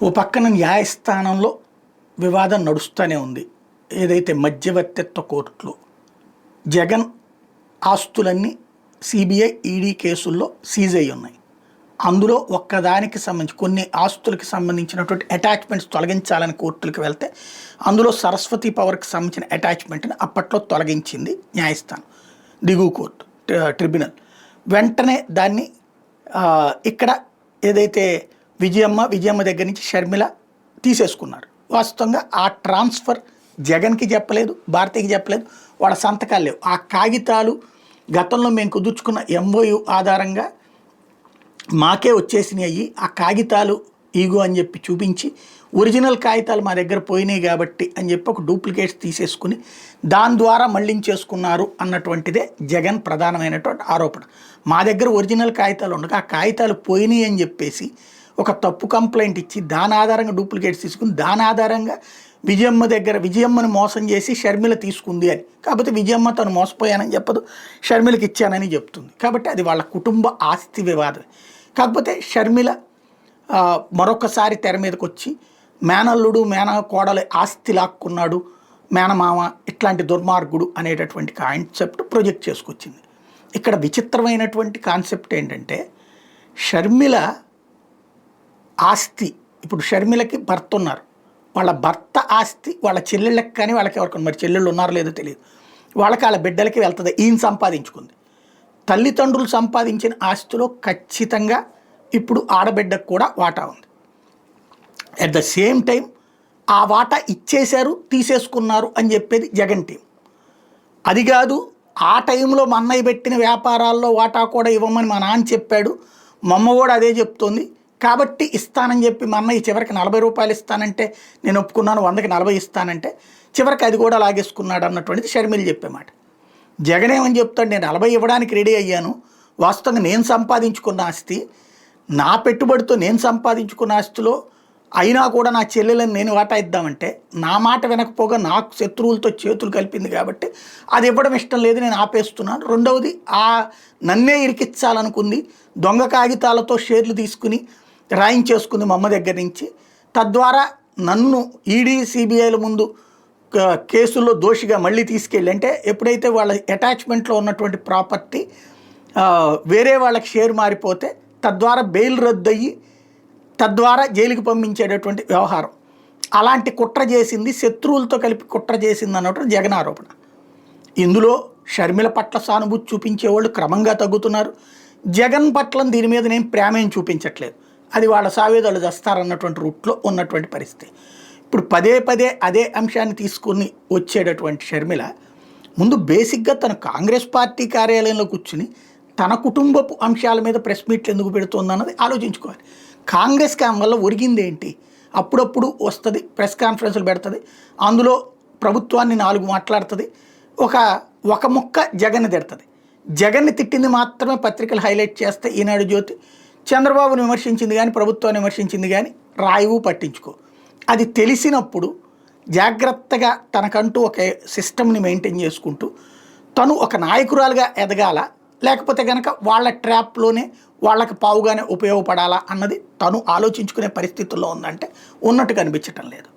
ఓ పక్కన న్యాయస్థానంలో వివాదం నడుస్తూనే ఉంది. ఏదైతే మధ్యవర్తిత్వ కోర్టులో జగన్ ఆస్తులన్నీ సిబిఐ ఈడీ కేసుల్లో సీజ్ అయి ఉన్నాయి. అందులో ఒక్కదానికి సంబంధించి కొన్ని ఆస్తులకు సంబంధించినటువంటి అటాచ్మెంట్స్ తొలగించాలని కోర్టులకు వెళ్తే అందులో సరస్వతి పవర్కి సంబంధించిన అటాచ్మెంట్ని అప్పట్లో తొలగించింది న్యాయస్థానం, దిగువ కోర్టు ట్రిబ్యునల్. వెంటనే దాన్ని ఇక్కడ ఏదైతే విజయమ్మ దగ్గర నుంచి షర్మిల తీసేసుకున్నారు. వాస్తవంగా ఆ ట్రాన్స్ఫర్ జగన్కి చెప్పలేదు, భారతికి చెప్పలేదు, వాళ్ళ సంతకాలు లేవు. ఆ కాగితాలు గతంలో మేము కుదుర్చుకున్న ఎంఓయు ఆధారంగా మాకే వచ్చేసినాయి. ఆ కాగితాలు ఈగో అని చెప్పి చూపించి ఒరిజినల్ కాగితాలు మా దగ్గర పోయినాయి కాబట్టి అని చెప్పి ఒక డూప్లికేట్స్ తీసేసుకుని దాని ద్వారా మళ్ళించేసుకున్నారు అన్నటువంటిదే జగన్ ప్రధానమైనటువంటి ఆరోపణ. మా దగ్గర ఒరిజినల్ కాగితాలు ఉండగా ఆ కాగితాలు పోయినాయి అని చెప్పేసి ఒక తప్పు కంప్లైంట్ ఇచ్చి దాని ఆధారంగా డూప్లికేట్స్ తీసుకుని దాని ఆధారంగా విజయమ్మని మోసం చేసి షర్మిల తీసుకుంది అని. కాకపోతే విజయమ్మ తను మోసపోయానని చెప్పదు, షర్మిలకి ఇచ్చానని చెప్తుంది. కాబట్టి అది వాళ్ళ కుటుంబ ఆస్తి వివాదం. కాకపోతే షర్మిల మరొకసారి తెర మీదకి వచ్చి మేనల్లుడు కోడలి ఆస్తి లాక్కున్నాడు, మేనమామ ఇట్లాంటి దుర్మార్గుడు అనేటటువంటి కాన్సెప్ట్ ప్రొజెక్ట్ చేసుకొచ్చింది. ఇక్కడ విచిత్రమైనటువంటి కాన్సెప్ట్ ఏంటంటే షర్మిల ఆస్తి, ఇప్పుడు షర్మిలకి భర్త ఉన్నారు, వాళ్ళ భర్త ఆస్తి వాళ్ళ చెల్లెళ్ళకి కానీ వాళ్ళకి ఎవరికి మరి చెల్లెళ్ళు ఉన్నారో లేదో తెలియదు, వాళ్ళకి వాళ్ళ బిడ్డలకి వెళ్తుంది. ఈయన సంపాదించుకుంది. తల్లిదండ్రులు సంపాదించిన ఆస్తిలో ఖచ్చితంగా ఇప్పుడు ఆడబిడ్డకు కూడా వాటా ఉంది. అట్ ద సేమ్ టైం ఆ వాటా ఇచ్చేశారు, తీసేసుకున్నారు అని చెప్పేది జగన్ టీం. అది కాదు, ఆ టైంలో మా అన్నయ్య పెట్టిన వ్యాపారాల్లో వాటా కూడా ఇవ్వమని మా నాన్న చెప్పాడు, మా అమ్మ కూడా అదే చెప్తోంది కాబట్టి ఇస్తానని చెప్పి మా అన్నయ్య చివరికి 40 రూపాయలు ఇస్తానంటే నేను ఒప్పుకున్నాను, 100కి 40 ఇస్తానంటే చివరికి అది కూడా లాగేసుకున్నాడు అన్నటువంటిది షర్మిల చెప్పే మాట. జగన్ ఏమని చెప్తాడు, నేను 40 ఇవ్వడానికి రెడీ అయ్యాను, వాస్తవంగా నేను సంపాదించుకున్న ఆస్తి, నా పెట్టుబడితో నేను సంపాదించుకున్న ఆస్తిలో అయినా కూడా నా చెల్లెలను నేను వాటా ఇద్దామంటే నా మాట వినకపోగా నాకు శత్రువులతో చేతులు కలిపింది కాబట్టి అది ఇవ్వడం ఇష్టం లేదు, నేను ఆపేస్తున్నాను. రెండవది నన్నే ఇరికించాలనుకుంది, దొంగ కాగితాలతో షేర్లు తీసుకుని రాయించేసుకుంది మా అమ్మ దగ్గర నుంచి, తద్వారా నన్ను ఈడీ సిబిఐల ముందు కేసుల్లో దోషిగా మళ్ళీ తీసుకెళ్ళి, అంటే ఎప్పుడైతే వాళ్ళ అటాచ్మెంట్లో ఉన్నటువంటి ప్రాపర్టీ వేరే వాళ్ళకి షేర్ మారిపోతే తద్వారా బెయిల్ రద్దయ్యి తద్వారా జైలుకి పంపించేటటువంటి వ్యవహారం, అలాంటి కుట్ర చేసింది, శత్రువులతో కలిపి కుట్ర చేసింది అన్నటువంటి జగన్ ఆరోపణ. ఇందులో షర్మిల పట్ల సానుభూతి చూపించేవాళ్ళు క్రమంగా తగ్గుతున్నారు. జగన్ పట్ల దీని మీద నేను ప్రేమేం చూపించట్లేదు, అది వాళ్ళ సావేదాలు చేస్తారన్నటువంటి రూట్లో ఉన్నటువంటి పరిస్థితి. ఇప్పుడు పదే అదే అంశాన్ని తీసుకుని వచ్చేటటువంటి షర్మిల ముందు బేసిక్గా తన కాంగ్రెస్ పార్టీ కార్యాలయంలో కూర్చుని తన కుటుంబపు అంశాల మీద ప్రెస్ మీట్లు ఎందుకు పెడుతుందన్నది ఆలోచించుకోవాలి. కాంగ్రెస్ క్యామ్ వల్ల ఒరిగింది ఏంటి? అప్పుడప్పుడు వస్తుంది, ప్రెస్ కాన్ఫరెన్స్లు పెడుతుంది, అందులో ప్రభుత్వాన్ని 4 మాట్లాడుతుంది, ఒక ముక్క జగన్ని తిడుతుంది. జగన్ని తిట్టింది మాత్రమే పత్రికలు హైలైట్ చేస్తే ఈనాడు జ్యోతి చంద్రబాబును విమర్శించింది కానీ ప్రభుత్వాన్ని విమర్శించింది కానీ రాయివు పట్టించుకో. అది తెలిసినప్పుడు జాగ్రత్తగా తనకంటూ ఒక సిస్టమ్ని మెయింటైన్ చేసుకుంటూ తను ఒక నాయకురాలుగా ఎదగాల, లేకపోతే కనుక వాళ్ళ ట్రాప్లోనే వాళ్ళకి పావుగానే ఉపయోగపడాలా అన్నది తను ఆలోచించుకునే పరిస్థితుల్లో ఉందంటే ఉన్నట్టు కనిపించటం లేదు.